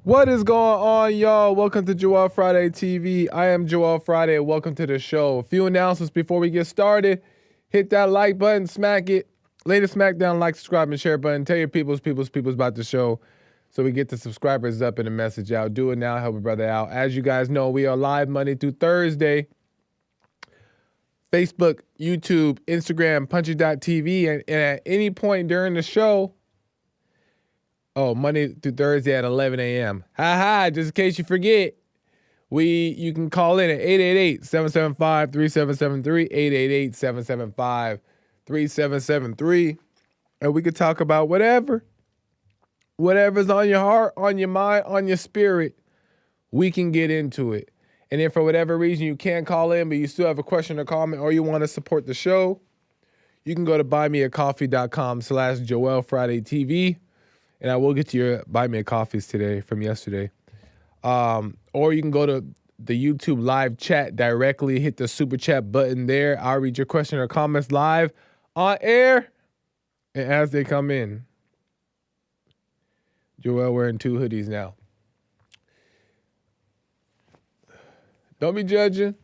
What is going on, y'all? Welcome to Joel Friday TV. I am Joel Friday, and welcome to the show. A few announcements before we get started. Hit that like button, smack it. Latest smackdown, like, subscribe, and share button. Tell your peoples about the show so we get the subscribers up and the message out. Do it now, help a brother out. As you guys know, we are live Monday through Thursday. Facebook, YouTube, Instagram, punchy.tv, and at any point during the show, Monday through Thursday at 11 a.m. Just in case you forget, you can call in at 888-775-3773, 888-775-3773, and we could talk about whatever's on your heart, on your mind, on your spirit. We can get into it. And if for whatever reason you can't call in, but you still have a question or comment, or you want to support the show, you can go to buymeacoffee.com/JoelFridayTV. And I will get to your Buy Me a Coffees today from yesterday. Or you can go to the YouTube live chat directly, hit the super chat button there. I'll read your question or comments live on air and as they come in. Joel wearing 2 hoodies now. Don't be judging.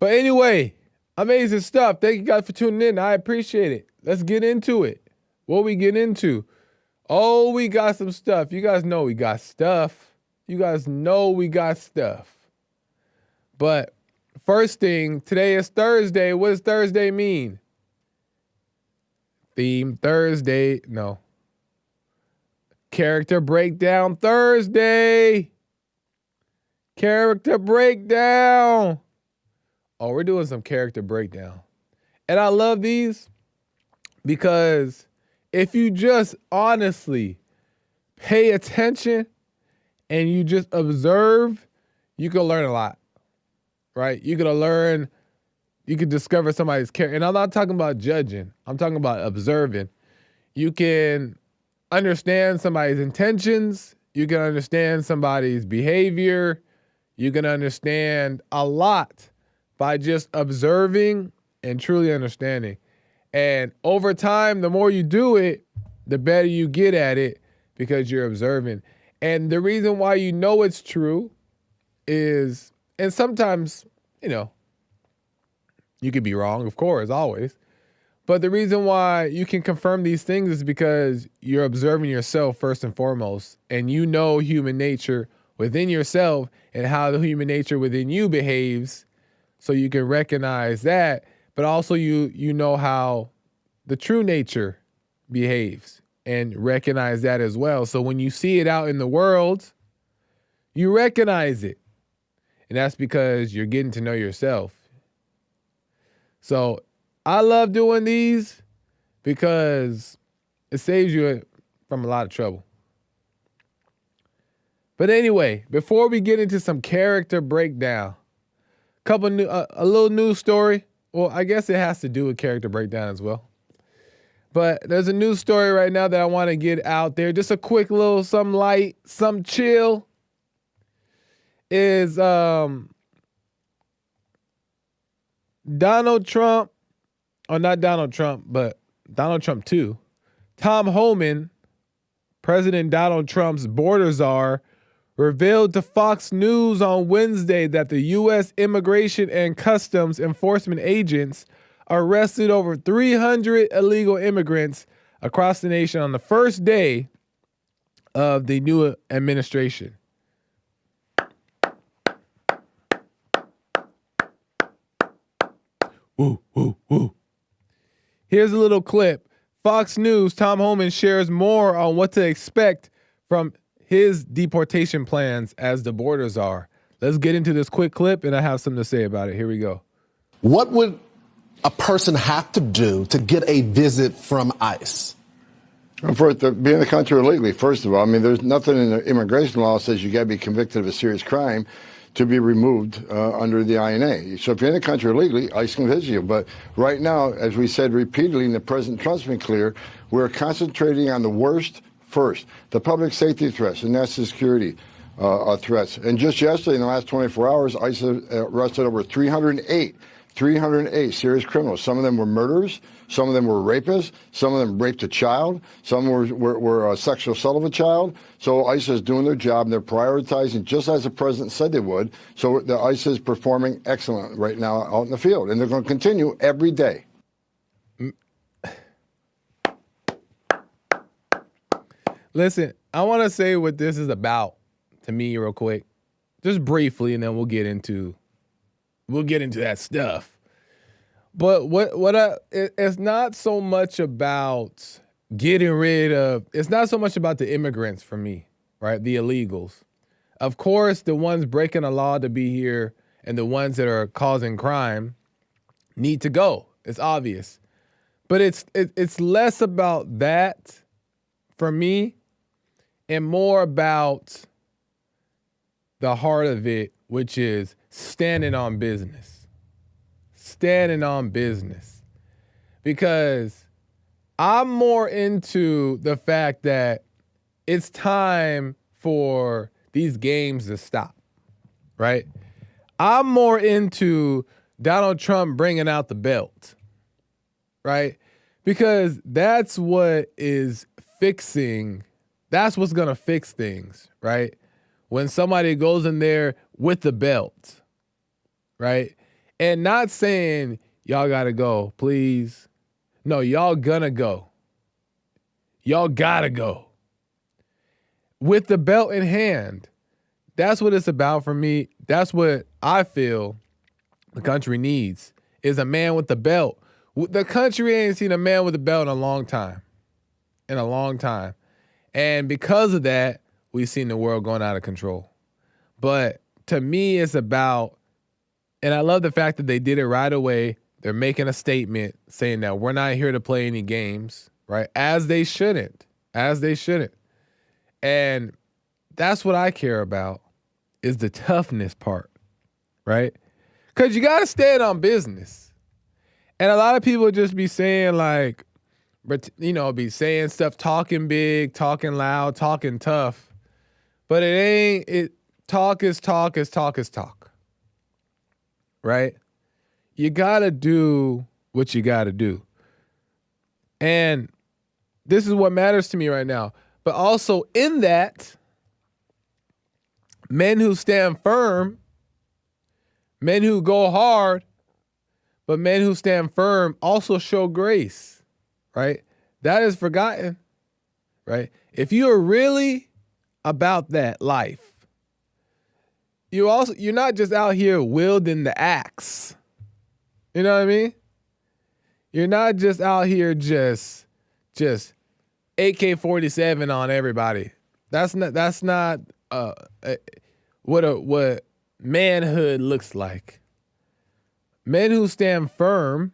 But anyway, amazing stuff. Thank you guys for tuning in. I appreciate it. Let's get into it. What we get into? Oh, we got some stuff. You guys know we got stuff. But first thing, today is Thursday. What does Thursday mean? Theme Thursday. No. Character Breakdown Thursday. Character breakdown. Oh, we're doing some character breakdown. And I love these because if you just honestly pay attention and you just observe, you can learn a lot, right? You can discover somebody's character. And I'm not talking about judging. I'm talking about observing. You can understand somebody's intentions. You can understand somebody's behavior. You can understand a lot by just observing and truly understanding. And over time, the more you do it, the better you get at it because you're observing. And the reason why you know it's true is, and sometimes, you could be wrong, of course, always. But the reason why you can confirm these things is because you're observing yourself first and foremost. And you know human nature within yourself and how the human nature within you behaves. So you can recognize that. But also you know how the true nature behaves and recognize that as well. So when you see it out in the world, you recognize it. And that's because you're getting to know yourself. So I love doing these because it saves you from a lot of trouble. But anyway, before we get into some character breakdown, a little news story. Well, I guess it has to do with character breakdown as well. But there's a news story right now that I want to get out there. Just a quick little, some light, some chill. Is Donald Trump, or not Donald Trump, but Donald Trump too. Tom Homan, President Donald Trump's border czar, revealed to Fox News on Wednesday that the U.S. Immigration and Customs Enforcement agents arrested over 300 illegal immigrants across the nation on the first day of the new administration. Woo, woo, woo. Here's a little clip. Fox News, Tom Homan shares more on what to expect from his deportation plans as the border czar. Let's get into this quick clip, and I have something to say about it. Here we go. What would a person have to do to get a visit from ICE? For it to be in the country illegally, first of all, I mean, there's nothing in the immigration law that says you got to be convicted of a serious crime to be removed under the INA. So if you're in the country illegally, ICE can visit you. But right now, as we said repeatedly, and the President Trump's been clear, we're concentrating on the worst first, the public safety threats and national security threats. And just yesterday, in the last 24 hours, ICE arrested over 308 308 serious criminals. Some of them were murderers. Some of them were rapists. Some of them raped a child. Some were sexual assault of a child. So ICE is doing their job, and they're prioritizing just as the president said they would. So the ICE is performing excellent right now out in the field, and they're going to continue every day. Listen, I want to say what this is about to me real quick, just briefly, and then we'll get into that stuff. But it's not so much about getting rid of. It's not so much about the immigrants for me, right? The illegals. Of course, the ones breaking the law to be here and the ones that are causing crime need to go. It's obvious, but it's less about that for me, and more about the heart of it, which is standing on business. Standing on business. Because I'm more into the fact that it's time for these games to stop, right? I'm more into Donald Trump bringing out the belt, right? Because that's what is fixing. That's what's going to fix things, right? When somebody goes in there with the belt, right? And not saying, y'all got to go, please. No, y'all gonna go. Y'all got to go. With the belt in hand, that's what it's about for me. That's what I feel the country needs, is a man with the belt. The country ain't seen a man with a belt in a long time. In a long time. And because of that, we've seen the world going out of control. But to me, it's about, and I love the fact that they did it right away. They're making a statement saying that we're not here to play any games, right? As they shouldn't. As they shouldn't. And that's what I care about, is the toughness part, right? Because you got to stand on business. And a lot of people just be saying like, be saying stuff, talking big, talking loud, talking tough. But talk is talk is talk is talk. Right? You got to do what you got to do. And this is what matters to me right now. But also in that, men who stand firm, men who go hard, but men who stand firm also show grace. Right? That is forgotten, right? If you are really about that life, you're not just out here wielding the axe. You know what I mean? You're not just out here just AK-47 on everybody. That's not what manhood looks like. Men who stand firm,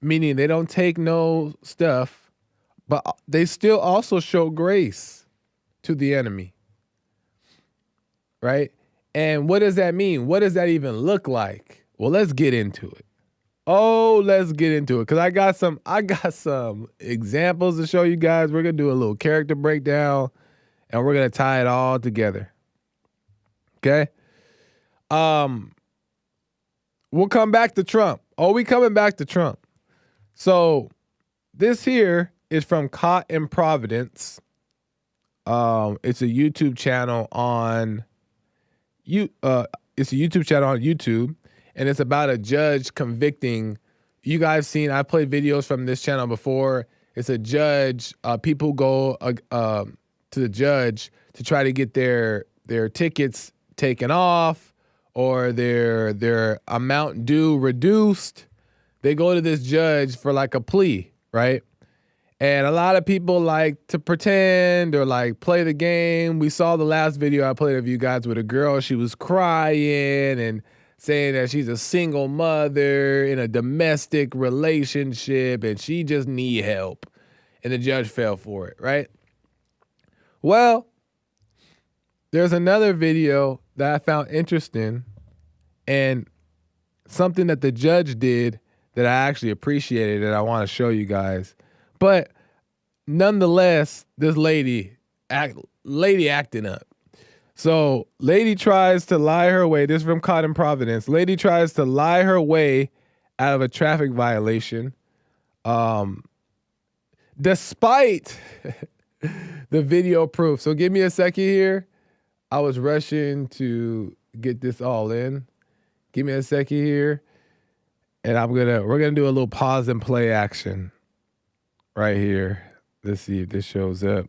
meaning they don't take no stuff, but they still also show grace to the enemy, right? And what does that mean? What does that even look like? Well, let's get into it. Let's get into it, because I got some examples to show you guys. We're gonna do a little character breakdown, and we're gonna tie it all together. Okay. We'll come back to Trump. We coming back to Trump. So this here is from Caught in Providence. It's a YouTube channel on YouTube, and it's about a judge convicting. You guys seen, I played videos from this channel before. It's a judge. People go to the judge to try to get their tickets taken off or their amount due reduced. They go to this judge for like a plea, right? And a lot of people like to pretend or like play the game. We saw the last video I played of you guys with a girl. She was crying and saying that she's a single mother in a domestic relationship and she just need help. And the judge fell for it, right? Well, there's another video that I found interesting and something that the judge did that I actually appreciated that I want to show you guys. But nonetheless, this lady acting up. So lady tries to lie her way. This is from Caught in Providence. Lady tries to lie her way out of a traffic violation. Despite the video proof. So give me a second here. I was rushing to get this all in. Give me a second here. And we're gonna do a little pause and play action right here. Let's see if this shows up.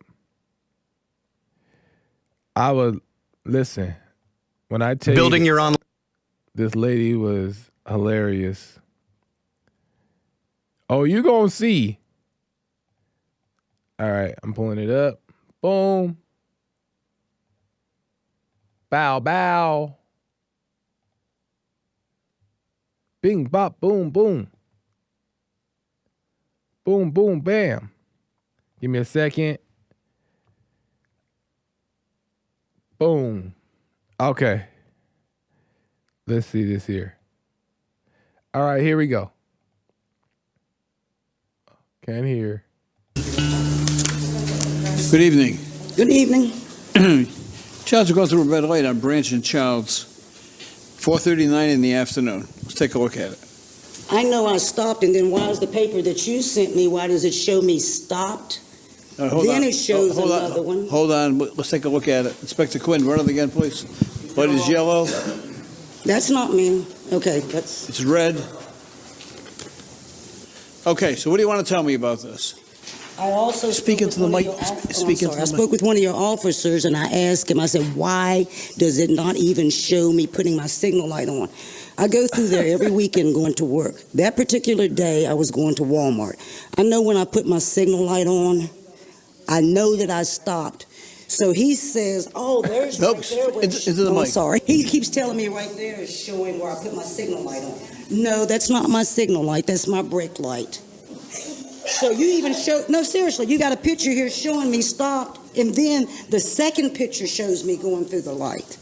Listen, when I tell building you your online. this lady was hilarious. Oh, you gonna see. All right, I'm pulling it up. Boom. Bow, bow. Bing, bop, boom, boom. Boom, boom, bam. Give me a second. Boom. Okay. Let's see this here. All right, here we go. Can't hear. Good evening. Good evening. Child's going through a red light on Branch and Childs, 4:39 in the afternoon. Let's take a look at it. I know I stopped, and then why is the paper that you sent me, why does it show me stopped? Hold Then on. it shows Hold on. another one. Hold on. Let's take a look at it. Inspector Quinn, run it again, please. What is yellow? That's not me. Okay, that's, It's red. Okay, so what do you want to tell me about this? I also Speak spoke into with the one mic. of your off- Speak I'm into sorry. I the spoke with one of your officers, and I asked him, I said, why does it not even show me putting my signal light on? I go through there every weekend going to work. That particular day, I was going to Walmart. I know when I put my signal light on, I know that I stopped. So he says, oh, there's Nope. right there. Into the I'm mic. sorry. He keeps telling me right there is showing where I put my signal light on. No, that's not my signal light. That's my brake light. So you even no, seriously, you got a picture here showing me stopped, and then the second picture shows me going through the light.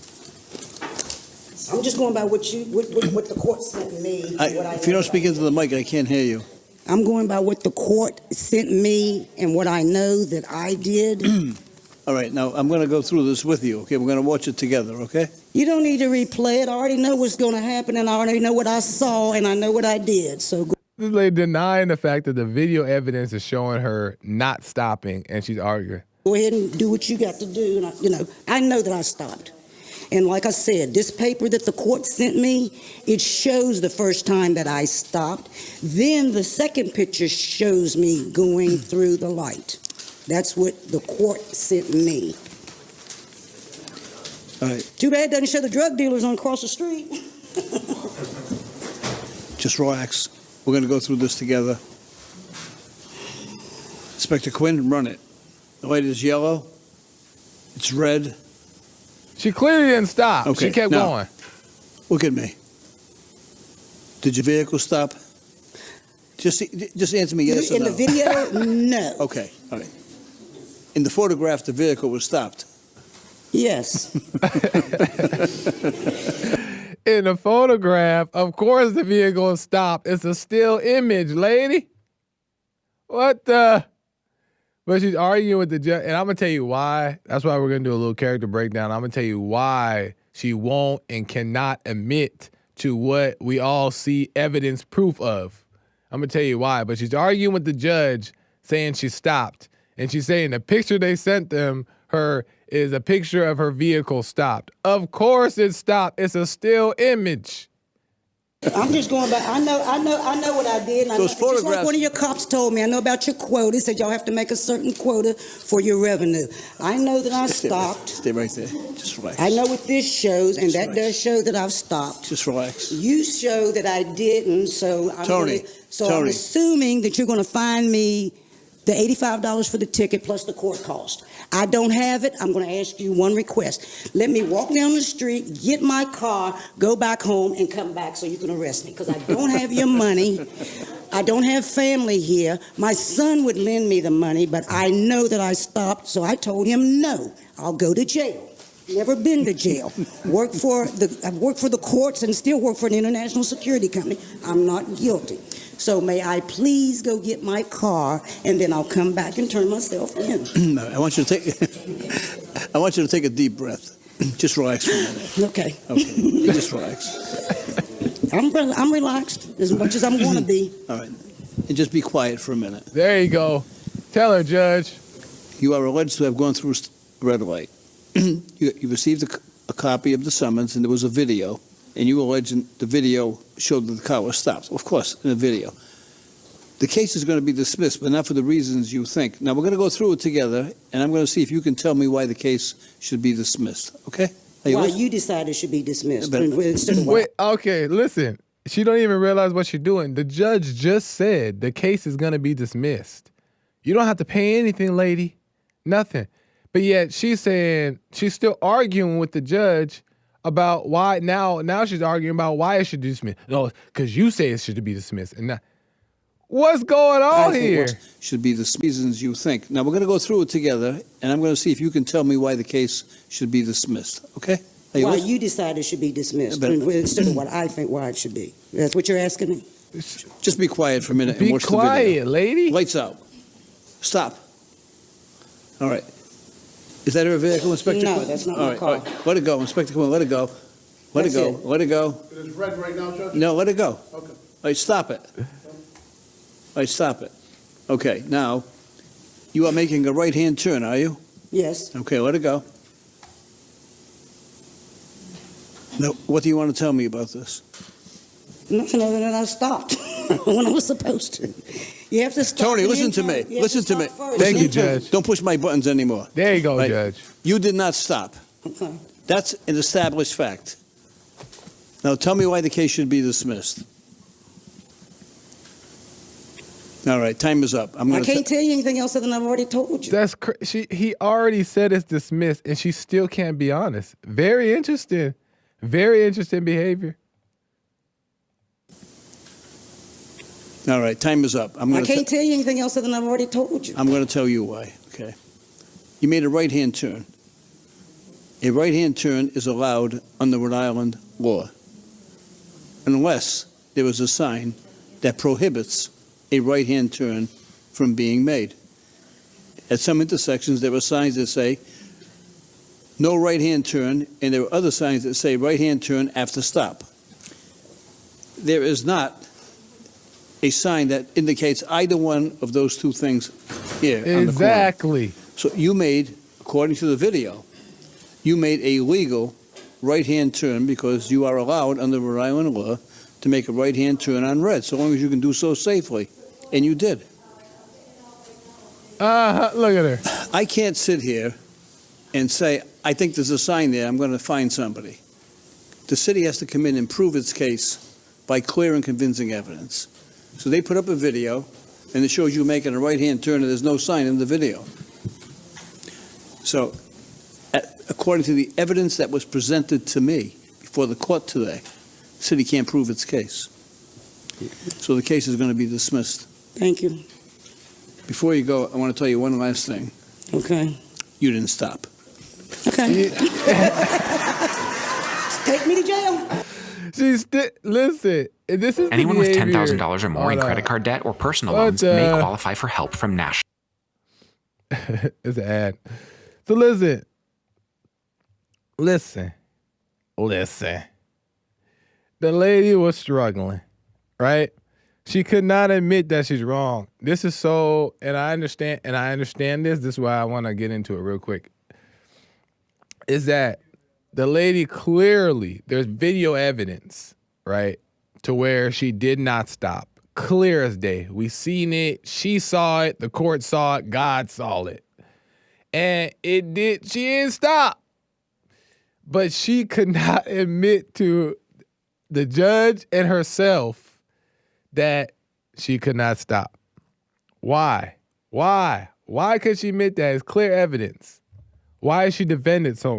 I'm just going by what the court sent me. If you don't speak into the mic, I can't hear you. I'm going by what the court sent me and what I know that I did. All right, now I'm going to go through this with you, okay? We're going to watch it together, okay? You don't need to replay it. I already know what's going to happen, and I already know what I saw, and I know what I did. So This lady denying the fact that the video evidence is showing her not stopping, and she's arguing. go ahead and do what you got to do. And I know that I stopped. And like I said, this paper that the court sent me, it shows the first time that I stopped. Then the second picture shows me going through the light. That's what the court sent me. All right, Too bad it doesn't show the drug dealers on across the street. just relax. We're going to go through this together. Inspector Quinn, run it. The light is yellow. It's red. She clearly didn't stop. Okay, She kept now- going. Look at me. Did your vehicle stop? Just answer me yes or In no. the video, no. Okay, all right. In the photograph, the vehicle was stopped. Yes. In the photograph, of course the vehicle is stopped. It's a still image, lady. What the? But she's arguing with the judge, and I'm gonna tell you why. That's why we're gonna do a little character breakdown. I'm gonna tell you why she won't and cannot admit to what we all see evidence proof of. I'm gonna tell you why. But she's arguing with the judge, saying she stopped, and she's saying the picture they sent her is a picture of her vehicle stopped. Of course it stopped. It's a still image. I'm just going back. I know what I did. And I know, Those just like photographs- one of your cops told me, I know about your quota. He said y'all have to make a certain quota for your revenue. I know that I stopped. Stay right there. Just relax. I know what this shows, and that Right. does show that I've stopped. Just relax. You show that I didn't, so I'm Tony, I'm assuming that you're going to find me the $85 for the ticket plus the court cost. I don't have it. I'm going to ask you one request. Let me walk down the street, get my car, go back home, and come back so you can arrest me because I don't have your money. I don't have family here. My son would lend me the money, but I know that I stopped, so I told him no. I'll go to jail. Never been to jail. I've worked for the courts and still work for an international security company. I'm not guilty. So may I please go get my car, and then I'll come back and turn myself in. I want you to take a deep breath. Just relax for a minute. Okay. Okay. Just relax. I'm relaxed as much as I'm going to be. All right. And just be quiet for a minute. There you go. Tell her, Judge. You are alleged to have gone through a red light. You received a copy of the summons, and there was a video, and you allege the video showed that the car was stopped. Of course, in the video. The case is going to be dismissed, but not for the reasons you think. Now, we're going to go through it together, and I'm going to see if you can tell me why the case should be dismissed, okay? Why you decided it should be dismissed instead of Wait, okay, listen. She don't even realize what she's doing. The judge just said the case is going to be dismissed. You don't have to pay anything, lady. Nothing. But yet she's saying, she's still arguing with the judge about why now she's arguing about why it should be dismissed. No, because you say it should be dismissed. And now, what's going on here? Should be the reasons you think. Now, we're going to go through it together, and I'm going to see if you can tell me why the case should be dismissed, okay? Why you decided it should be dismissed instead of what I think why it should be. That's what you're asking me? Just be quiet for a minute and watch the video. Be quiet, lady. Lights out. Stop. All right. Is that her vehicle, Inspector? No, that's not my car. All right. Let it go, Inspector. Come on, let it go. Let it go. Let it go. It is red right now, Judge? No, let it go. Okay. All right, stop it. All right, stop it. Okay, now, you are making a right-hand turn, are you? Yes. Okay, let it go. Now, what do you want to tell me about this? Nothing other than I stopped when I was supposed to. You have to stop. Tony, listen to me. Listen to me. Thank you, Judge. Don't push my buttons anymore. There you go, Right. Judge. You did not stop. Okay. That's an established fact. Now, tell me why the case should be dismissed. All right, time is up. I can't tell you anything else other than I've already told you. That's he already said it's dismissed, and she still can't be honest. Very interesting. Very interesting behavior. All right, time is up. I can't tell you anything else other than I've already told you. I'm going to tell you why, okay? You made a right-hand turn. A right-hand turn is allowed under Rhode Island law unless there is a sign that prohibits a right-hand turn from being made. At some intersections, there are signs that say no right-hand turn, and there are other signs that say right-hand turn after stop. There is not a sign that indicates either one of those two things here on the corner. Exactly. So you made, according to the video, you made a legal right-hand turn because you are allowed under Rhode Island law to make a right-hand turn on red, so long as you can do so safely. And you did. Look at her. I can't sit here and say, I think there's a sign there, I'm going to find somebody. The city has to come in and prove its case by clear and convincing evidence. So they put up a video, and it shows you making a right-hand turn, and there's no sign in the video. So, according to the evidence that was presented to me before the court today, the city can't prove its case. So the case is going to be dismissed. Thank you. Before you go, I want to tell you one last thing. Okay. You didn't stop. Okay. Take me to jail. Listen. This is anyone with behavior. $10,000 or more in credit card debt or personal loans may qualify for help from National. It's an ad. So listen. The lady was struggling, right? She could not admit that she's wrong. This is so, and I understand this. This is why I want to get into it real quick. Is that the lady clearly, there's video evidence, right, to where she did not stop. Clear as day. We seen it. She saw it. The court saw it. God saw it. And she didn't stop. But she could not admit to the judge and herself that she could not stop. Why? Why could she admit that? It's clear evidence. Why is she defended so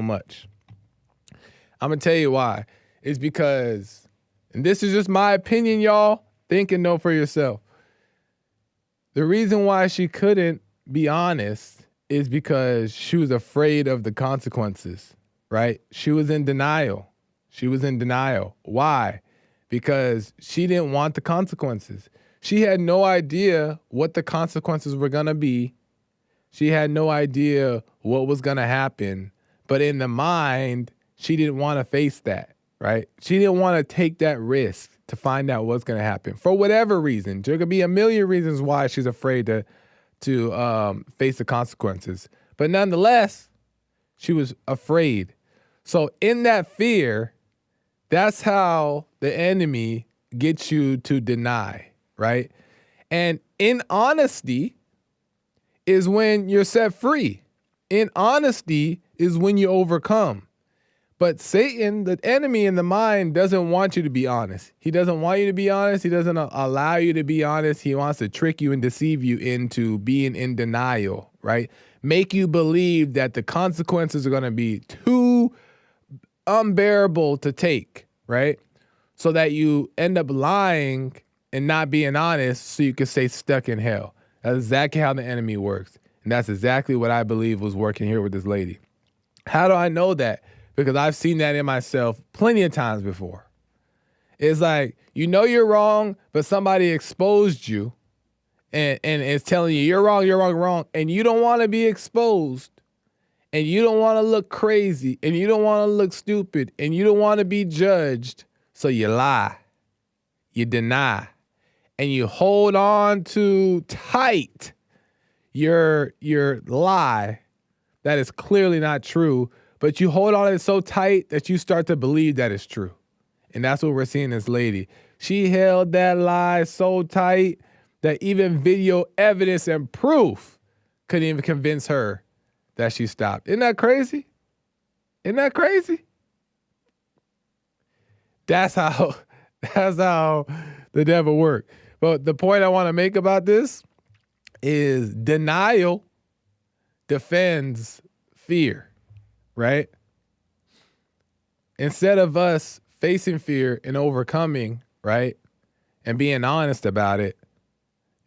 much? I'm going to tell you why. It's because, and this is just my opinion, y'all. Think and know for yourself. The reason why she couldn't be honest is because she was afraid of the consequences, right? She was in denial. Why? Because she didn't want the consequences. She had no idea what the consequences were going to be. She had no idea what was going to happen. But in the mind, she didn't want to face that, right? She didn't want to take that risk to find out what's going to happen for whatever reason. There could be a million reasons why she's afraid to face the consequences. But nonetheless, she was afraid. So in that fear, that's how the enemy gets you to deny, right? And in honesty is when you're set free. In honesty is when you overcome. But Satan, the enemy in the mind, doesn't want you to be honest. He doesn't want you to be honest. He doesn't allow you to be honest. He wants to trick you and deceive you into being in denial, right? Make you believe that the consequences are going to be too unbearable to take, right? So that you end up lying and not being honest so you can stay stuck in hell. That's exactly how the enemy works. And that's exactly what I believe was working here with this lady. How do I know that? Because I've seen that in myself plenty of times before. It's like, you know you're wrong, but somebody exposed you and is telling you you're wrong, you're wrong, wrong. And you don't want to be exposed. And you don't want to look crazy. And you don't want to look stupid. And you don't want to be judged. So you lie. You deny. And you hold on to tight your lie that is clearly not true. But you hold on to it so tight that you start to believe that it's true. And that's what we're seeing this lady. She held that lie so tight that even video evidence and proof couldn't even convince her that she stopped. Isn't that crazy? Isn't that crazy? That's how the devil works. But the point I want to make about this is denial defends fear. Right? Instead of us facing fear and overcoming, right, and being honest about it,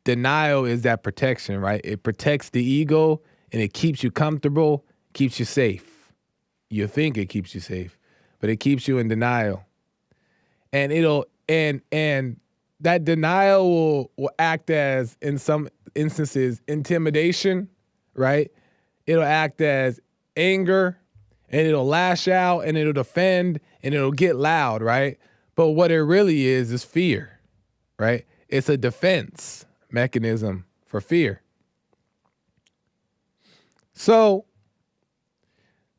denial is that protection, right? It protects the ego and it keeps you comfortable, keeps you safe. You think it keeps you safe, but it keeps you in denial. And and that denial will act as, in some instances, intimidation, right? It'll act as anger. And it'll lash out and it'll defend and it'll get loud, right? But what it really is fear, right? It's a defense mechanism for fear. So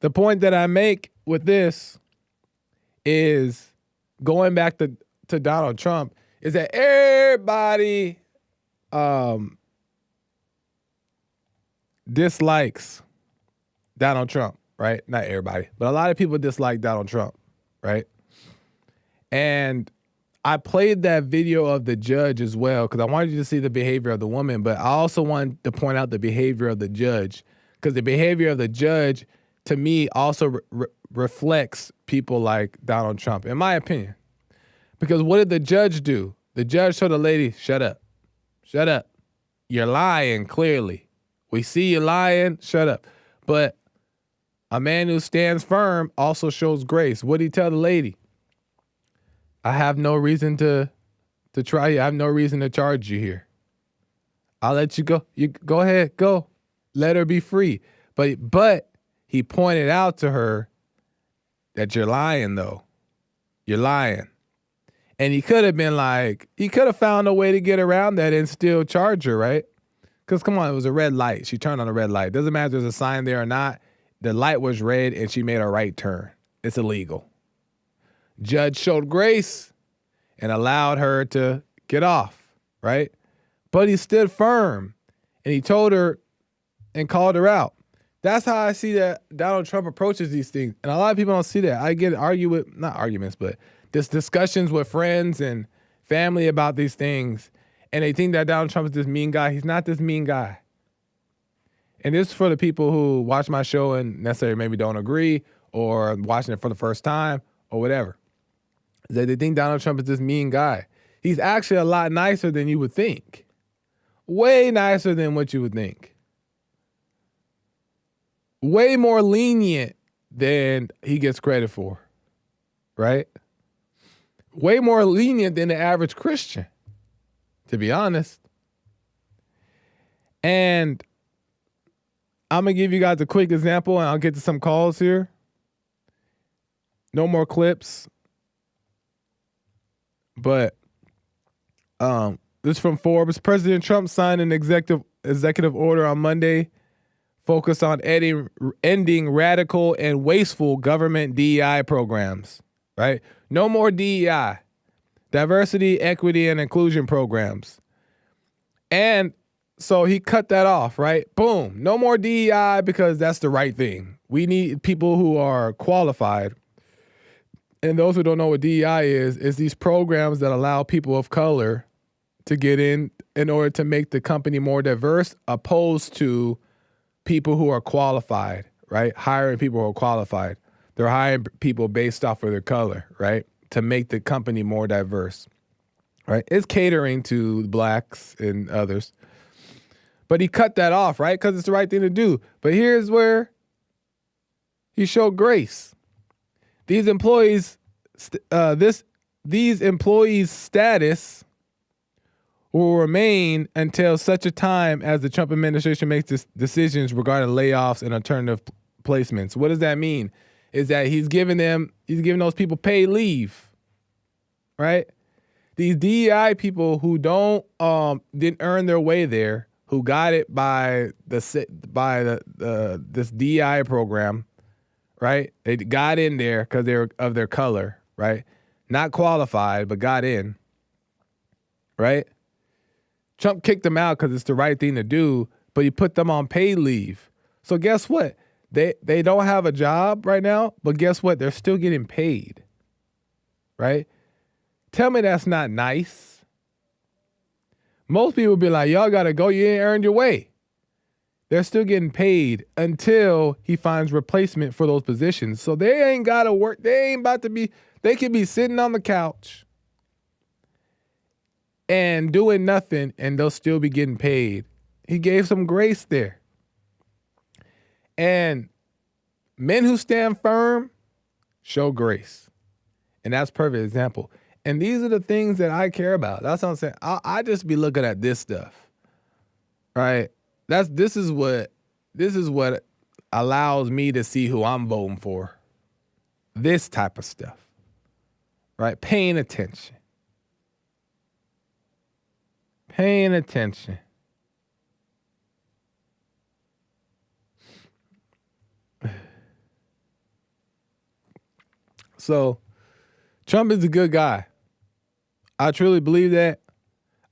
the point that I make with this is going back to Donald Trump is that everybody dislikes Donald Trump. Right? Not everybody, but a lot of people dislike Donald Trump, right? And I played that video of the judge as well because I wanted you to see the behavior of the woman, but I also wanted to point out the behavior of the judge because the behavior of the judge, to me, also reflects people like Donald Trump, in my opinion. Because what did the judge do? The judge told the lady, shut up. Shut up. You're lying, clearly. We see you lying. Shut up. But a man who stands firm also shows grace. What did he tell the lady? I have no reason to try you. I have no reason to charge you here. I'll let you go. You go ahead, go. Let her be free. But he pointed out to her that you're lying, though. You're lying. And he could have found a way to get around that and still charge her, right? Because come on, it was a red light. She turned on a red light. Doesn't matter if there's a sign there or not. The light was red and she made a right turn. It's illegal. Judge showed grace and allowed her to get off, right? But he stood firm and he told her and called her out. That's how I see that Donald Trump approaches these things. And a lot of people don't see that. I get not arguments, but just discussions with friends and family about these things. And they think that Donald Trump is this mean guy. He's not this mean guy. And this is for the people who watch my show and necessarily maybe don't agree or watching it for the first time or whatever. They think Donald Trump is this mean guy. He's actually a lot nicer than you would think. Way nicer than what you would think. Way more lenient than he gets credit for, right? Way more lenient than the average Christian, to be honest. And I'm going to give you guys a quick example, and I'll get to some calls here. No more clips. But this is from Forbes. President Trump signed an executive order on Monday focused on ending radical and wasteful government DEI programs, right? No more DEI, diversity, equity, and inclusion programs. And so he cut that off, right? Boom. No more DEI because that's the right thing. We need people who are qualified. And those who don't know what DEI is these programs that allow people of color to get in order to make the company more diverse, opposed to people who are qualified, right? Hiring people who are qualified. They're hiring people based off of their color, right? To make the company more diverse, right? It's catering to blacks and others. But he cut that off, right? Because it's the right thing to do. But here's where he showed grace. These employees' status will remain until such a time as the Trump administration makes decisions regarding layoffs and alternative placements. What does that mean? Is that he's giving those people paid leave, right? These DEI people who didn't earn their way there, who got it by this DEI program, right? They got in there because they're of their color, right? Not qualified, but got in, right? Trump kicked them out because it's the right thing to do, but he put them on paid leave. So guess what? They don't have a job right now, but guess what? They're still getting paid, right? Tell me that's not nice. Most people be like, y'all got to go. You ain't earned your way. They're still getting paid until he finds replacement for those positions. So they ain't got to work. They could be sitting on the couch and doing nothing, and they'll still be getting paid. He gave some grace there. And men who stand firm show grace. And that's a perfect example. And these are the things that I care about. That's what I'm saying. I just be looking at this stuff, right? This is what allows me to see who I'm voting for. This type of stuff, right? Paying attention. Paying attention. So, Trump is a good guy. I truly believe that.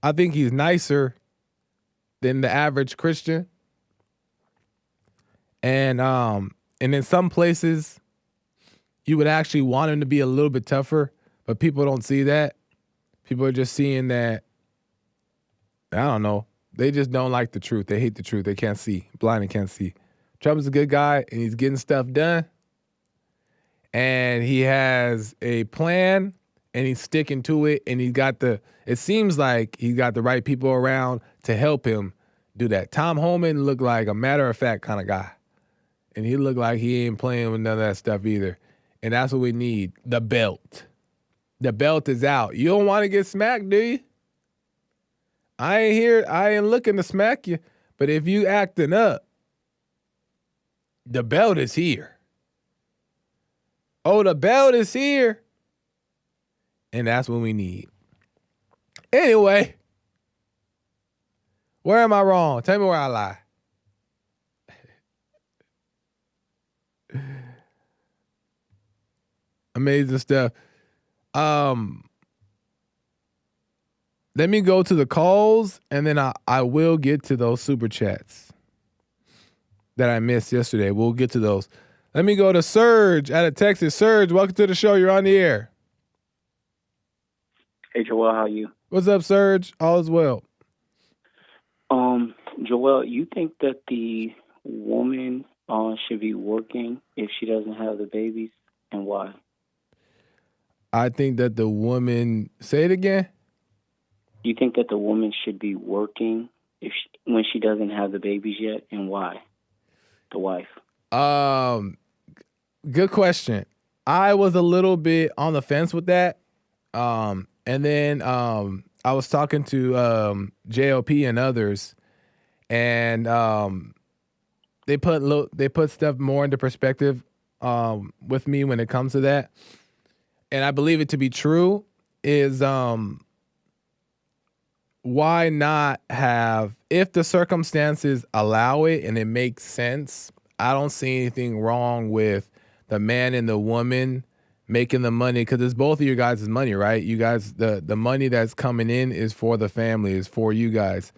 I think he's nicer than the average Christian. And in some places, you would actually want him to be a little bit tougher, but people don't see that. People are just seeing that, I don't know, they just don't like the truth. They hate the truth. They can't see. Blind and can't see. Trump is a good guy, and he's getting stuff done. And he has a plan, and he's sticking to it, and it seems like he's got the right people around to help him do that. Tom Homan looked like a matter-of-fact kind of guy. And he looked like he ain't playing with none of that stuff either. And that's what we need, the belt. The belt is out. You don't want to get smacked, do you? I ain't looking to smack you. But if you acting up, the belt is here. Oh, the belt is here. And that's what we need. Anyway, where am I wrong? Tell me where I lie. Amazing stuff. Let me go to the calls, and then I will get to those super chats that I missed yesterday. We'll get to those. Let me go to Serge out of Texas. Serge, welcome to the show. You're on the air. Hey, Joel, how are you? What's up, Serge? All is well. Joel, you think that the woman should be working if she doesn't have the babies, and why? I think that the woman, say it again. You think that the woman should be working when she doesn't have the babies yet, and why? The wife. Good question. I was a little bit on the fence with that. And then I was talking to JLP and others, and they put stuff more into perspective with me when it comes to that. And I believe it to be true. is why not have, if the circumstances allow it and it makes sense, I don't see anything wrong with the man and the woman making the money, because it's both of you guys' money, right? You guys, the money that's coming in is for the family, is for you guys.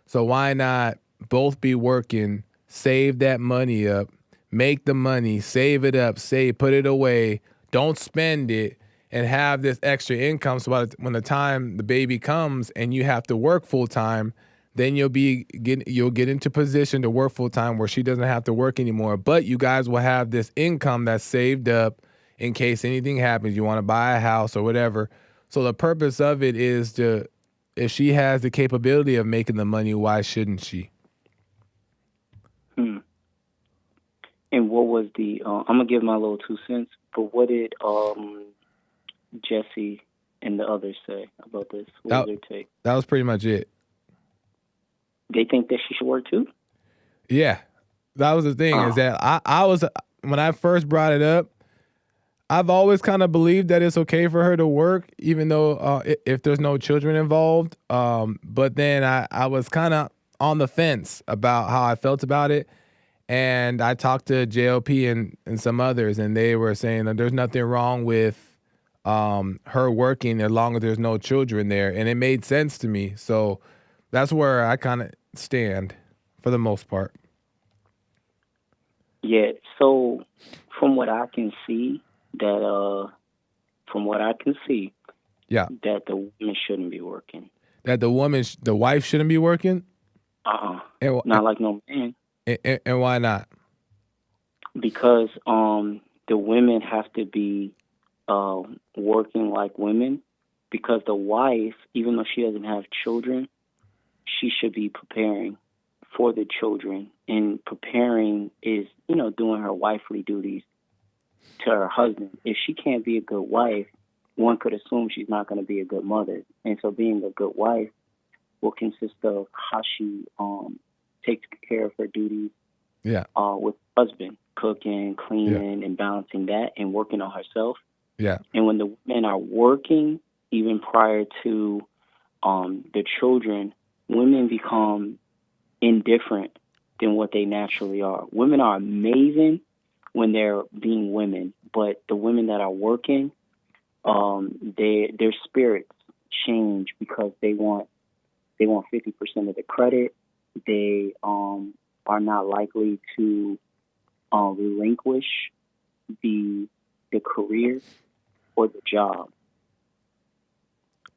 So why not both be working, save that money up, make the money, save it up, put it away, don't spend it, and have this extra income. So when the time the baby comes and you have to work full time, then you'll get into position to work full time where she doesn't have to work anymore. But you guys will have this income that's saved up in case anything happens. You want to buy a house or whatever. So the purpose of it is to, if she has the capability of making the money, why shouldn't she? And what was the? I'm gonna give my little 2 cents. But what did Jesse and the others say about this? What was their take? That was pretty much it. They think that she should work too? Yeah, that was the thing. Is that I was, when I first brought it up, I've always kind of believed that it's okay for her to work, even though if there's no children involved. But then I was kind of on the fence about how I felt about it. And I talked to JLP and some others, and they were saying that there's nothing wrong with her working as long as there's no children there. And it made sense to me. So that's where I kind of stand for the most part. Yeah. So from what I can see, that that the woman shouldn't be working. That the wife shouldn't be working? Not like no man. And why not? Because the women have to be working like women, because the wife, even though she doesn't have children, she should be preparing for the children. And preparing is, doing her wifely duties to her husband. If she can't be a good wife, one could assume she's not going to be a good mother. And so being a good wife will consist of how she takes care of her duties with husband, cooking, cleaning, and balancing that, and working on herself. Yeah. And when the women are working, even prior to the children, women become indifferent than what they naturally are. Women are amazing when they're being women, but the women that are working, their spirits change because they want 50% of the credit. They are not likely to relinquish the career or the job.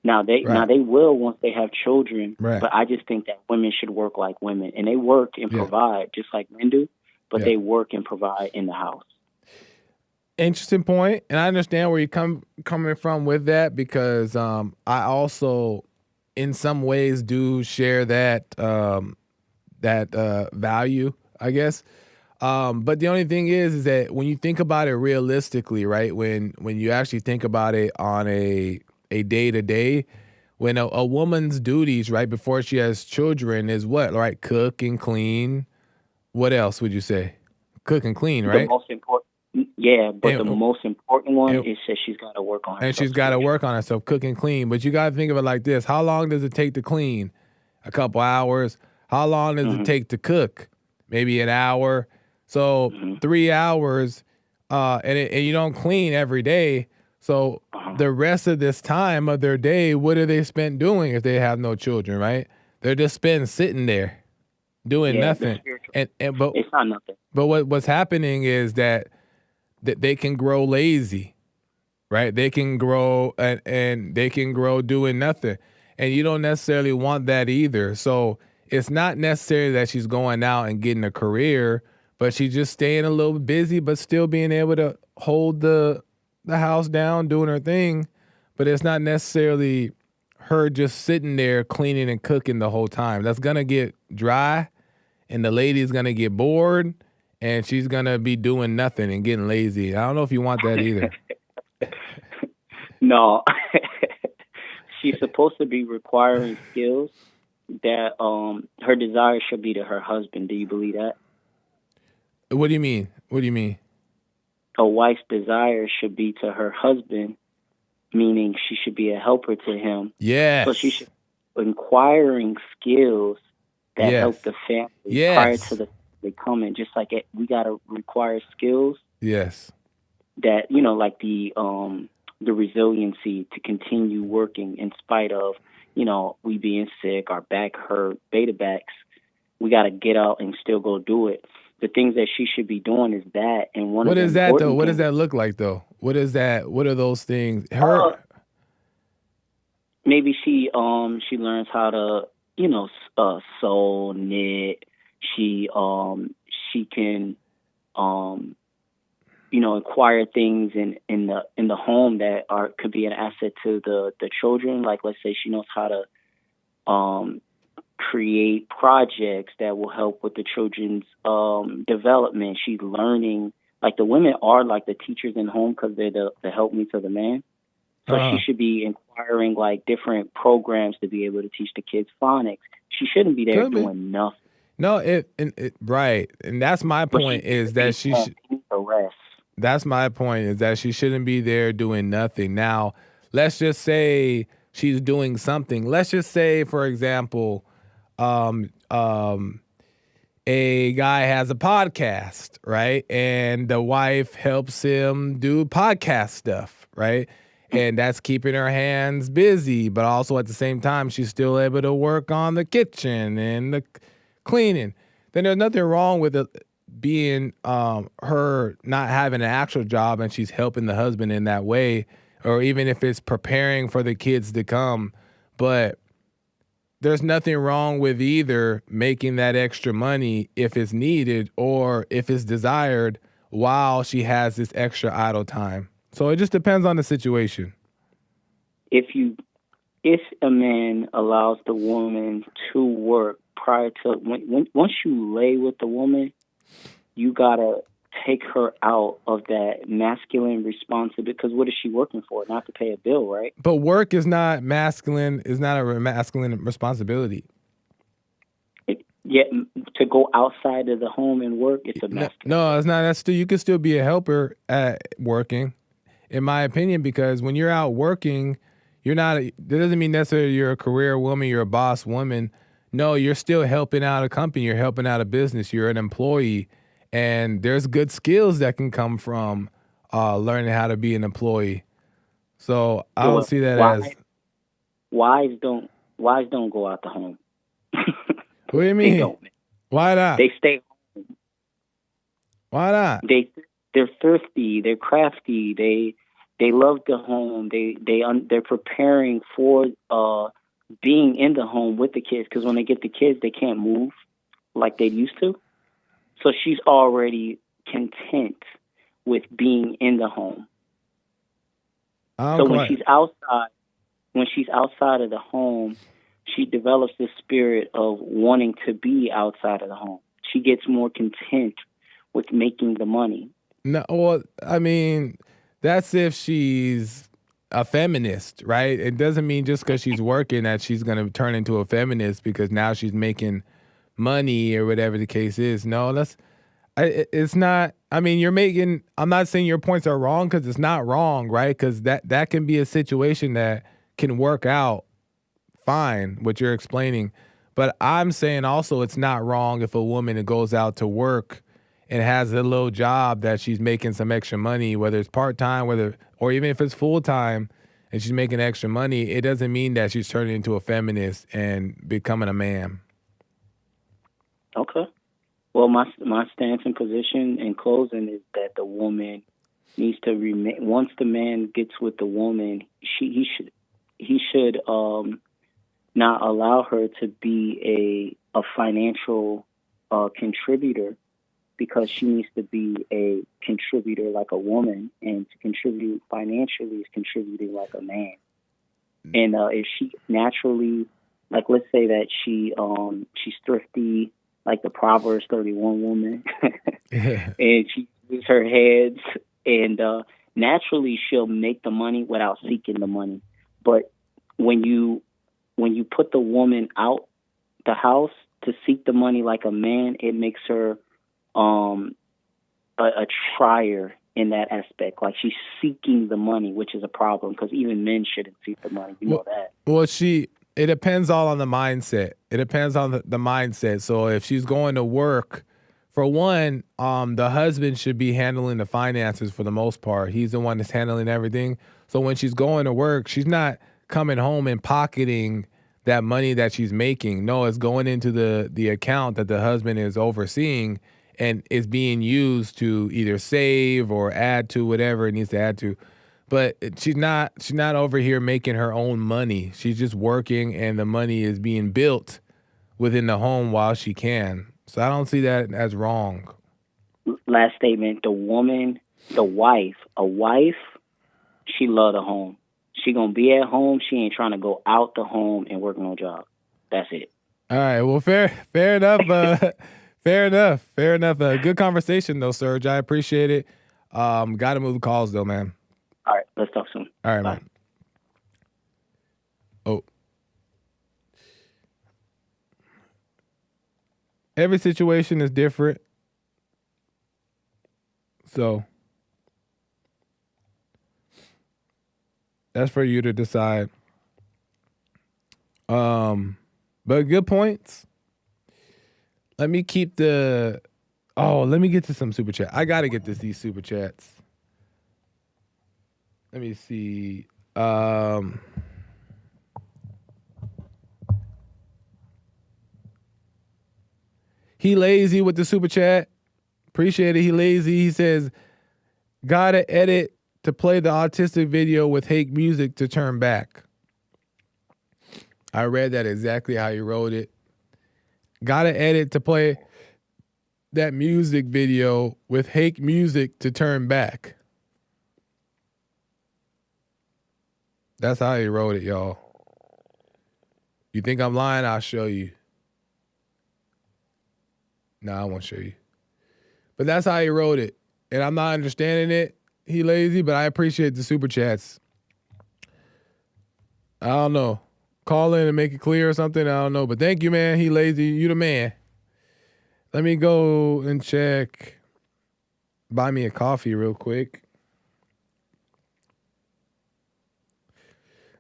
Now they will once they have children, but I just think that women should work like women, and they work and provide just like men do, but they work and provide in the house. Interesting point, and I understand where you're coming from with that, because I also, in some ways, do share that value, I guess. But the only thing is that when you think about it realistically, right? When you actually think about it on a day-to-day, when a woman's duties, right, before she has children is what, right? Cook and clean. What else would you say? Cook and clean, right? The most important. Yeah, but the most important one is that she's got to work on herself. And she's got to work on herself, cook and clean. But you got to think of it like this. How long does it take to clean? A couple hours. How long does it take to cook? Maybe an hour. So 3 hours, and you don't clean every day. So the rest of this time of their day, what are they spent doing if they have no children, right? They're just spent sitting there doing nothing. But it's not nothing. But what's happening is that they can grow lazy, right? They can grow and they can grow doing nothing. And you don't necessarily want that either. So it's not necessarily that she's going out and getting a career, but she's just staying a little busy, but still being able to hold the house down, doing her thing. But it's not necessarily her just sitting there cleaning and cooking the whole time. That's going to get dry, and the lady's going to get bored, and she's going to be doing nothing and getting lazy. I don't know if you want that either. No. She's supposed to be requiring skills that her desire should be to her husband. Do you believe that? What do you mean? What do you mean? A wife's desire should be to her husband meaning she should be a helper to him. Yes. So she should be acquiring skills that Yes. help the family Yes. prior to the family coming. Just like we got to require skills Yes. that, you know, like the resiliency to continue working in spite of, you know, we being sick, our back hurt, beta backs. We got to get out and still go do it. The things that she should be doing is that. And one What of the is that though? important What does things- that look like though? What is that? What are those things? Maybe she learns how to, you know, sew, knit. She can you know, acquire things in the home that could be an asset to the children. Like, let's say she knows how to create projects that will help with the children's development. She's learning, like the women are like the teachers in home because they're the helpmeets of the man. So she should be inquiring like different programs to be able to teach the kids phonics. She shouldn't be there doing nothing. No, right, and that's my point is that she should. That's my point is that she shouldn't be there doing nothing. Now, let's just say she's doing something. Let's just say, for example, a guy has a podcast, right? And the wife helps him do podcast stuff, right? And that's keeping her hands busy, but also at the same time, she's still able to work on the kitchen and the cleaning. Then there's nothing wrong with it being her not having an actual job and she's helping the husband in that way, or even if it's preparing for the kids to come. But there's nothing wrong with either making that extra money if it's needed or if it's desired while she has this extra idle time. So it just depends on the situation. If a man allows the woman to work prior to once you lay with the woman, you gotta take her out of that masculine responsibility. Because what is she working for? Not to pay a bill, right? But work is not masculine. Is not a masculine responsibility. Yet to go outside of the home and work, it's a masculine. No, it's not. That's still, you can still be a helper at working, in my opinion, because when you're out working, you're not. That doesn't mean necessarily you're a career woman. You're a boss woman. No, you're still helping out a company. You're helping out a business. You're an employee. And there's good skills that can come from learning how to be an employee. So I don't see that as wives don't go out the home. What do you mean? They don't. Why not? They stay home. Why not? They're thirsty. They're crafty. They love the home. They're preparing for being in the home with the kids, because when they get the kids, they can't move like they used to. So she's already content with being in the home. When she's outside of the home, she develops this spirit of wanting to be outside of the home. She gets more content with making the money. No, well, I mean, that's if she's a feminist, right? It doesn't mean just because she's working that she's going to turn into a feminist because now she's making money or whatever the case is. No, it's not. I mean, I'm not saying your points are wrong because it's not wrong, right? Because that can be a situation that can work out fine, what you're explaining. But I'm saying also it's not wrong if a woman goes out to work and has a little job that she's making some extra money, whether it's part-time, or even if it's full-time and she's making extra money, it doesn't mean that she's turning into a feminist and becoming a man. Okay. Well, my stance and position in closing is that the woman needs to remain. Once the man gets with the woman, he should not allow her to be a financial contributor, because she needs to be a contributor like a woman, and to contribute financially is contributing like a man. And if she naturally, like, let's say that she's thrifty, like the Proverbs 31 woman, and she uses her heads, and naturally she'll make the money without seeking the money. But when you put the woman out the house to seek the money like a man, it makes her a trier in that aspect. Like she's seeking the money, which is a problem because even men shouldn't seek the money. You know that. Well, it depends all on the mindset. It depends on the mindset. So if she's going to work, for one, the husband should be handling the finances for the most part. He's the one that's handling everything. So when she's going to work, she's not coming home and pocketing that money that she's making. No, it's going into the account that the husband is overseeing and is being used to either save or add to whatever it needs to add to. But she's not over here making her own money. She's just working, and the money is being built within the home while she can. So I don't see that as wrong. Last statement: a wife, she love the home. She gonna be at home. She ain't trying to go out the home and work no job. That's it. All right. Well, fair enough. Fair enough. Good conversation though, Serge. I appreciate it. Got to move the calls though, man. All right, let's talk soon. All right, Bye. man. Oh. Every situation is different. So that's for you to decide. But good points. Let me get to some super chat. I gotta get these super chats. Let me see. He lazy with the super chat. Appreciate it. He lazy. He says, gotta edit to play the autistic video with hate music to turn back. I read that exactly how he wrote it. Gotta edit to play that music video with hate music to turn back. That's how he wrote it, y'all. You think I'm lying? I'll show you. No, I won't show you. But that's how he wrote it. And I'm not understanding it. He lazy, but I appreciate the super chats. I don't know. Call in and make it clear or something. I don't know. But thank you, man. He lazy. You the man. Let me go and check. Buy me a coffee real quick.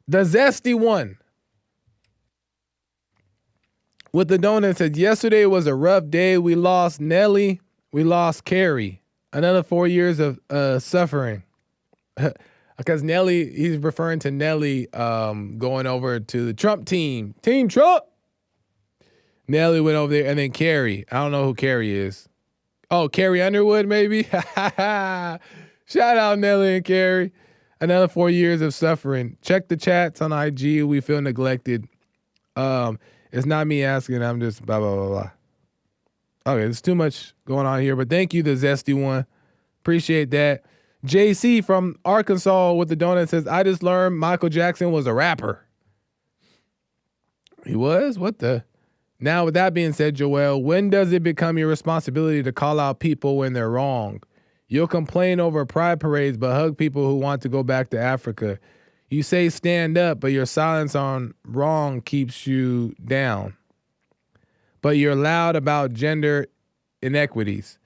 The Zesty one with the donut said, yesterday was a rough day. We lost Nelly. We lost Carrie. Another 4 years of suffering. Because Nelly, he's referring to Nelly going over to the Trump team. Team Trump. Nelly went over there. And then Carrie. I don't know who Carrie is. Oh, Carrie Underwood, maybe? Shout out Nelly and Carrie. Another 4 years of suffering. Check the chats on IG. We feel neglected. It's not me asking. I'm just blah, blah, blah, blah. Okay, there's too much going on here. But thank you, the Zesty one. Appreciate that. JC from Arkansas with the donut says, I just learned Michael Jackson was a rapper. He was? What the? Now, with that being said, Joel, when does it become your responsibility to call out people when they're wrong? You'll complain over pride parades, but hug people who want to go back to Africa. You say stand up, but your silence on wrong keeps you down. But you're loud about gender inequities.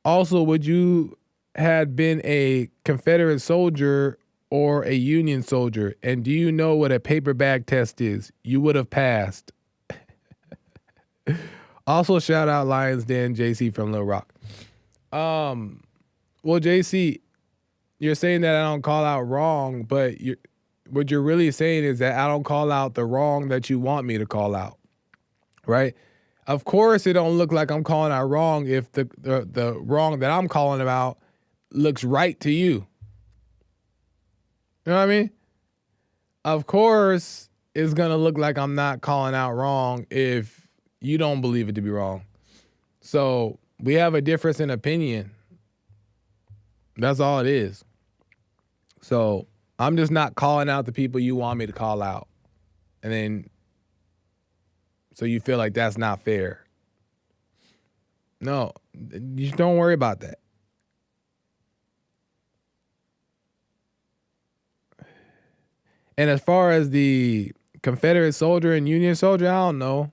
Also, would you had been a Confederate soldier or a Union soldier? And do you know what a paper bag test is? You would have passed. Also, shout out Lions Den, JC from Little Rock. Well, JC, you're saying that I don't call out wrong, but what you're really saying is that I don't call out the wrong that you want me to call out, right? Of course, it don't look like I'm calling out wrong if the wrong that I'm calling about looks right to you. You know what I mean? Of course, it's going to look like I'm not calling out wrong if you don't believe it to be wrong. So we have a difference in opinion. That's all it is. So I'm just not calling out the people you want me to call out. And then, so you feel like that's not fair. No, you don't worry about that. And as far as the Confederate soldier and Union soldier, I don't know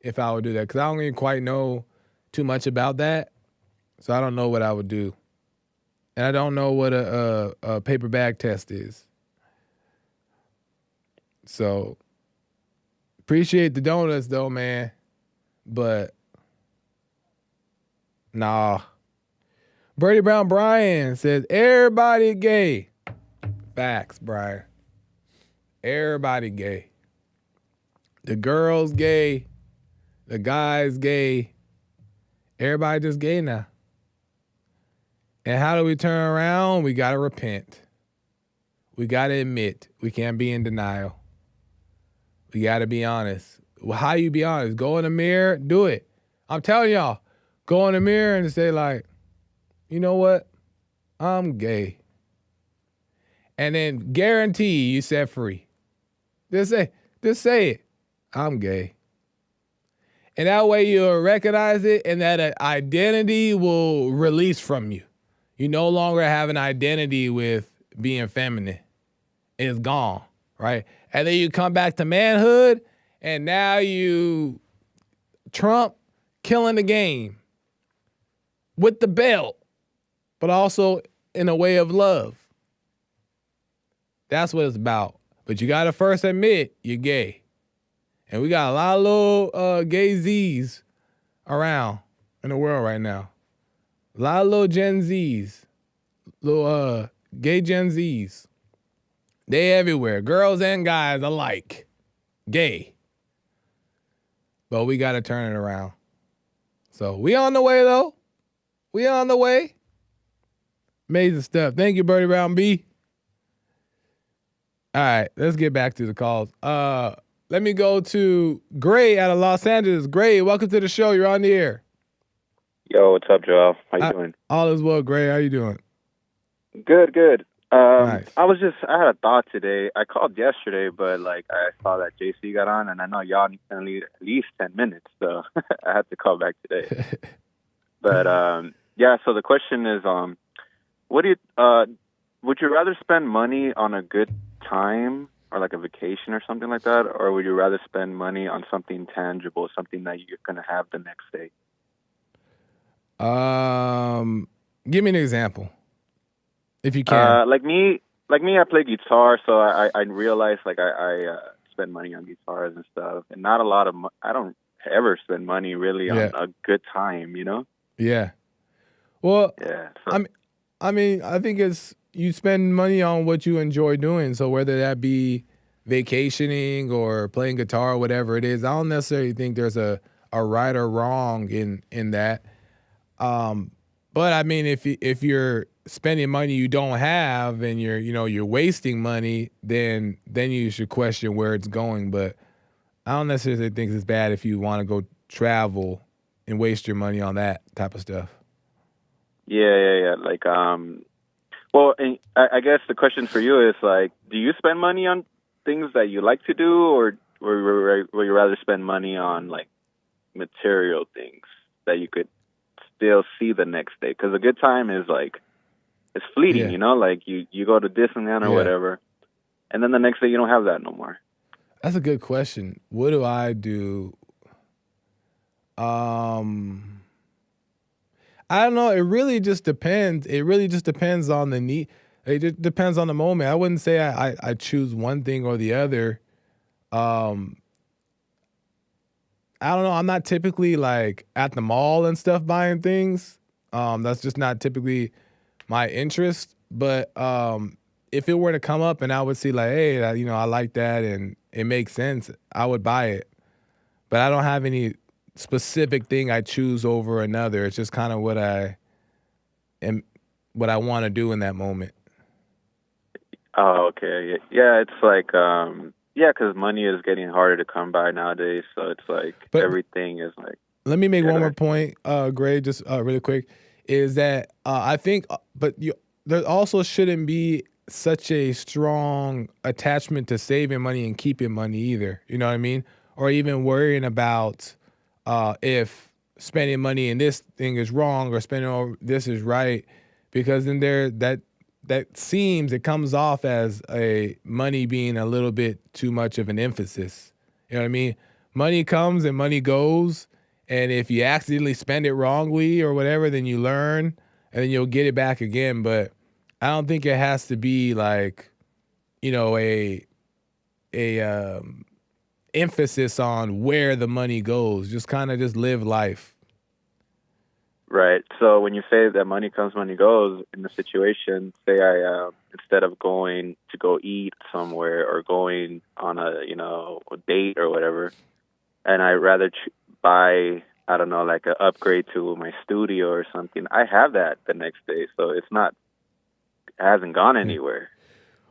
if I would do that because I don't even quite know too much about that. So I don't know what I would do. And I don't know what a paper bag test is. So appreciate the donuts though, man. But nah. Brady Brown Brian says, everybody gay. Facts, Brian. Everybody gay. The girls gay. The guys gay. Everybody just gay now. And how do we turn around? We got to repent. We got to admit. We can't be in denial. We got to be honest. Well, how you be honest? Go in the mirror, do it. I'm telling y'all, go in the mirror and say like, you know what? I'm gay. And then guarantee you set free. Just say it. I'm gay. And that way you'll recognize it and that identity will release from you. You no longer have an identity with being feminine. It's gone, right? And then you come back to manhood and now you Trump killing the game with the belt, but also in a way of love. That's what it's about. But you got to first admit you're gay. And we got a lot of little gay Zs around in the world right now. A lot of little Gen Zs, little gay Gen Zs. They everywhere, girls and guys alike, gay. But we got to turn it around. So we on the way though. We on the way. Amazing stuff. Thank you, Birdie Brown B. All right, let's get back to the calls. Let me go to Gray out of Los Angeles. Gray, welcome to the show. You're on the air. Yo, what's up, Joel? How you doing? All is well, Gray. How you doing? Good, good. Nice. I had a thought today. I called yesterday, but I saw that JC got on, and I know y'all need at least 10 minutes, so I had to call back today. But yeah. So the question is, would you rather spend money on a good time or like a vacation or something like that, or would you rather spend money on something tangible, something that you're gonna have the next day? Give me an example, if you can. Like me, I play guitar, so I realize I spend money on guitars and stuff, and not a lot of. I don't ever spend money really on a good time, you know. Yeah. Well. Yeah. So. I mean, I think it's you spend money on what you enjoy doing. So whether that be vacationing or playing guitar or whatever it is, I don't necessarily think there's a right or wrong in that. But I mean, if you're spending money you don't have and you're wasting money, then you should question where it's going. But I don't necessarily think it's bad if you want to go travel and waste your money on that type of stuff. Yeah. Well, and I guess the question for you is do you spend money on things that you like to do, or would you rather spend money on material things that you could still see the next day? Because a good time is it's fleeting, you know. You go to Disneyland or whatever, and then the next day you don't have that no more. That's a good question. What do I do? I don't know. It really just depends. It really just depends on the need. It just depends on the moment. I wouldn't say I choose one thing or the other. I don't know. I'm not typically at the mall and stuff buying things. That's just not typically my interest. But if it were to come up and I would see hey, I like that and it makes sense, I would buy it. But I don't have any specific thing I choose over another. It's just kind of what I want to do in that moment. Oh, okay. Yeah, it's because money is getting harder to come by nowadays. So it's but everything is Let me make one more point, Gray, just really quick, is that I think, there also shouldn't be such a strong attachment to saving money and keeping money either. You know what I mean? Or even worrying about if spending money in this thing is wrong or spending on this is right, because then it comes off as a money being a little bit too much of an emphasis. You know what I mean? Money comes and money goes, And if you accidentally spend it wrongly or whatever, then you learn and then you'll get it back again. But I don't think it has to be like, you know, a emphasis on where the money goes. Just kind of just live life. Right. So when you say that money comes, money goes, in the situation, say I instead of going to go eat somewhere or going on a date or whatever, and I rather buy, I don't know, like an upgrade to my studio or something, I have that the next day, so it hasn't gone anywhere.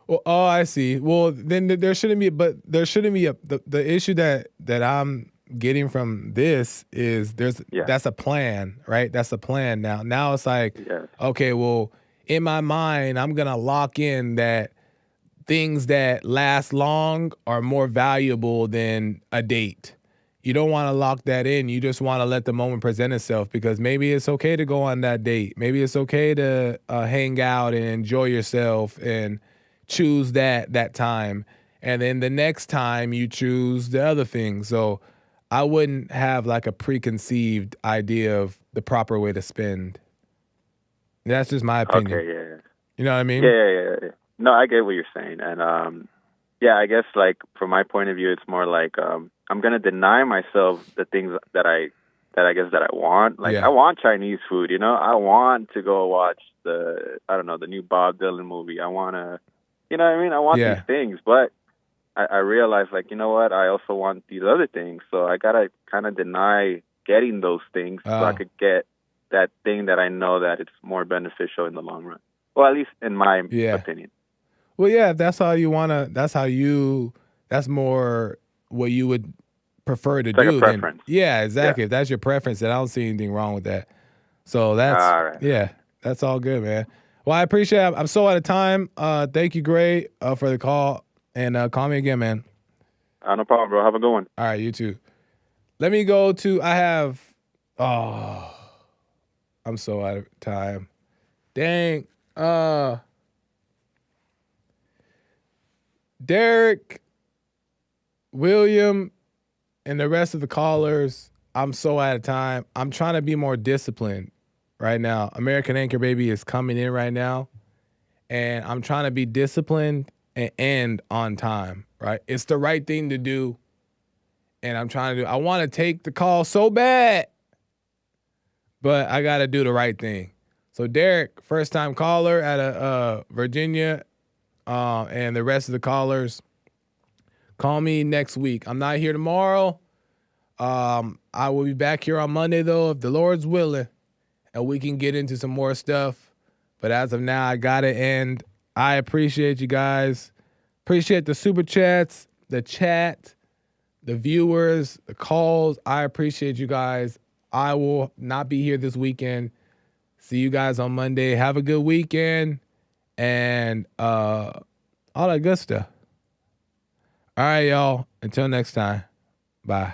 Well, oh, I see. Well, then there shouldn't be, but there shouldn't be the issue that I'm getting from this is that's a plan, right? That's a plan now. Now it's like, okay, well, in my mind, I'm gonna lock in that things that last long are more valuable than a date. You don't want to lock that in. You just want to let the moment present itself, because maybe it's okay to go on that date. Maybe it's okay to hang out and enjoy yourself and choose that time. And then the next time you choose the other thing. So I wouldn't have like a preconceived idea of the proper way to spend. That's just my opinion. Okay, yeah. You know what I mean? Yeah. No, I get what you're saying. And I guess like from my point of view, it's more like I'm gonna deny myself the things that I want. Like I want Chinese food, I want to go watch the new Bob Dylan movie. I wanna, you know what I mean? I want these things, but I realize, like, you know what? I also want these other things, so I gotta kind of deny getting those things so I could get that thing that I know that it's more beneficial in the long run. Well, at least in my opinion. Well, yeah, if that's how you wanna. That's more what you would prefer to do. Like a preference. Yeah, exactly. If that's your preference, then I don't see anything wrong with that. So that's that's all good, man. Well, I appreciate it. I'm so out of time. Thank you, Gray, for the call. And call me again, man. No problem, bro. Have a good one. All right, you too. Let me go to, I'm so out of time. Dang. Derek, William, and the rest of the callers, I'm so out of time. I'm trying to be more disciplined right now. American Anchor Baby is coming in right now, and I'm trying to be disciplined and end on time, right? It's the right thing to do, and I want to take the call so bad, but I got to do the right thing. So Derek, first-time caller out of Virginia, and the rest of the callers, call me next week. I'm not here tomorrow. I will be back here on Monday, though, if the Lord's willing, and we can get into some more stuff. But as of now, I got to end. I appreciate you guys. Appreciate the super chats, the chat, the viewers, the calls. I appreciate you guys. I will not be here this weekend. See you guys on Monday. Have a good weekend and all that good stuff. All right, y'all. Until next time. Bye.